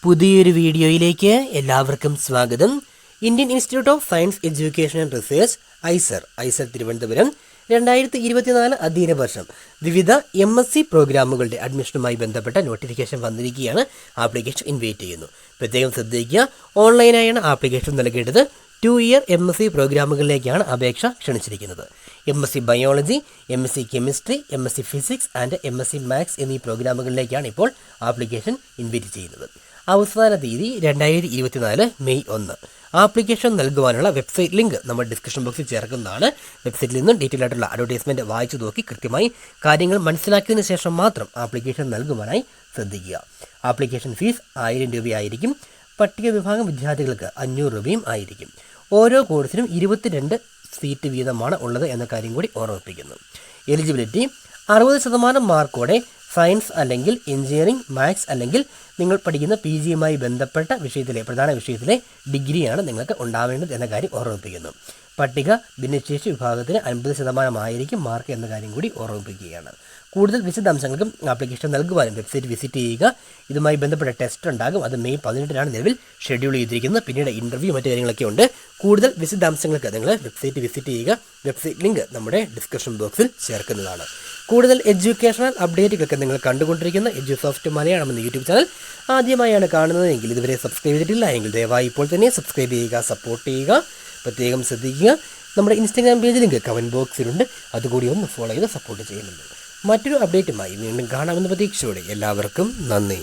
പുതിയൊരു വീഡിയോയിലേക്ക് എല്ലാവർക്കും സ്വാഗതം. Indian institute of science education and research IISER Thiruvananthapuram 2024 അധ്യയന വർഷം വിവിധ MSc പ്രോഗ്രാമുകളുടെ അഡ്മിഷനുമായി ബന്ധപ്പെട്ട നോട്ടിഫിക്കേഷൻ വന്നിരിക്കുകയാണ്. ആപ്ലിക്കേഷൻ ഇൻവൈറ്റ് ചെയ്യുന്നു. പ്രത്യേകം ശ്രദ്ധിക്കുക, ഓൺലൈനായാണ് ആപ്ലിക്കേഷൻ നൽകേണ്ടത്. 2 ഇയർ MSc പ്രോഗ്രാമുകളിലേക്കാണ് അപേക്ഷ ക്ഷണിച്ചിരിക്കുന്നത്. MSc biology, MSc chemistry, MSc physics and MSc maths എന്നീ പ്രോഗ്രാമുകളിലേക്കാണ് ഇപ്പോൾ ആപ്ലിക്കേഷൻ ഇൻവൈറ്റ് ചെയ്യുന്നത്. അവസാന തീയതി 2024 മെയ് 1. ആപ്ലിക്കേഷൻ നൽകുവാനുള്ള വെബ്സൈറ്റ് ലിങ്ക് നമ്മൾ ഡിസ്ക്രിപ്ഷൻ ബോക്സിൽ ചേർക്കുന്നതാണ്. വെബ്സൈറ്റിൽ നിന്നും ഡീറ്റെയിൽ ആയിട്ടുള്ള അഡ്വർടൈസ്മെൻറ്റ് വായിച്ചു നോക്കി കൃത്യമായി കാര്യങ്ങൾ മനസ്സിലാക്കിയതിന് ശേഷം മാത്രം ആപ്ലിക്കേഷൻ നൽകുവാനായി ശ്രദ്ധിക്കുക. ആപ്ലിക്കേഷൻ ഫീസ് 1000 രൂപയായിരിക്കും. പട്ടിക വിഭാഗം വിദ്യാർത്ഥികൾക്ക് 500 രൂപയും ആയിരിക്കും. ഓരോ കോഴ്സിനും 22 സീറ്റ് വീതമാണ് ഉള്ളത് എന്ന കാര്യം കൂടി ഓർമ്മിപ്പിക്കുന്നു. എലിജിബിലിറ്റി 60% മാർക്കോടെ സയൻസ് അല്ലെങ്കിൽ എഞ്ചിനീയറിംഗ്, മാത്സ് അല്ലെങ്കിൽ നിങ്ങൾ പഠിക്കുന്ന PGയുമായി ബന്ധപ്പെട്ട വിഷയത്തിലെ പ്രധാന വിഷയത്തിലെ ഡിഗ്രിയാണ് നിങ്ങൾക്ക് ഉണ്ടാവേണ്ടത് എന്ന കാര്യം ഓർമ്മിപ്പിക്കുന്നു. പട്ടിക ഭിന്നശേഷി വിഭാഗത്തിന് 50% ആയിരിക്കും മാർക്ക് എന്ന കാര്യം കൂടി ഓർമ്മിപ്പിക്കുകയാണ്. കൂടുതൽ വിശദാംശങ്ങൾക്കും ആപ്ലിക്കേഷൻ നൽകുവാനും വെബ്സൈറ്റ് വിസിറ്റ് ചെയ്യുക. ഇതുമായി ബന്ധപ്പെട്ട ടെസ്റ്റ് ഉണ്ടാകും. അത് മെയ് 18 നിലവിൽ ഷെഡ്യൂൾ ചെയ്തിരിക്കുന്നത്. പിന്നീട് ഇൻ്റർവ്യൂ മറ്റു കാര്യങ്ങളൊക്കെ ഉണ്ട്. കൂടുതൽ വിശദാംശങ്ങൾക്ക് നിങ്ങൾ വെബ്സൈറ്റ് വിസിറ്റ് ചെയ്യുക. വെബ്സൈറ്റ് ലിങ്ക് നമ്മുടെ ഡിസ്ക്രിപ്ഷൻ ബോക്സിൽ ചേർക്കുന്നതാണ്. കൂടുതൽ എഡ്യൂക്കേഷണൽ അപ്ഡേറ്റുകൾക്ക് നിങ്ങൾ കണ്ടുകൊണ്ടിരിക്കുന്ന എഡ്യൂസോഫ്റ്റ് മലയാളം എന്ന യൂട്യൂബ് ചാനൽ ആദ്യമായാണ് കാണുന്നതെങ്കിൽ ഇതുവരെ സബ്സ്ക്രൈബ് ചെയ്തിട്ടില്ല എങ്കിൽ ദയവായി ഇപ്പോൾ തന്നെ സബ്സ്ക്രൈബ് ചെയ്യുക, സപ്പോർട്ട് ചെയ്യുക. പ്രത്യേകം ശ്രദ്ധിക്കുക, നമ്മുടെ ഇൻസ്റ്റാഗ്രാം പേജ് ലിങ്ക് കമൻറ്റ് ബോക്സിലുണ്ട്. അതുകൂടി ഒന്ന് ഫോളോ ചെയ്ത് സപ്പോർട്ട് ചെയ്യുന്നുണ്ട്. മറ്റൊരു അപ്ഡേറ്റുമായി വീണ്ടും കാണാമെന്ന പ്രതീക്ഷയോടെ എല്ലാവർക്കും നന്ദി.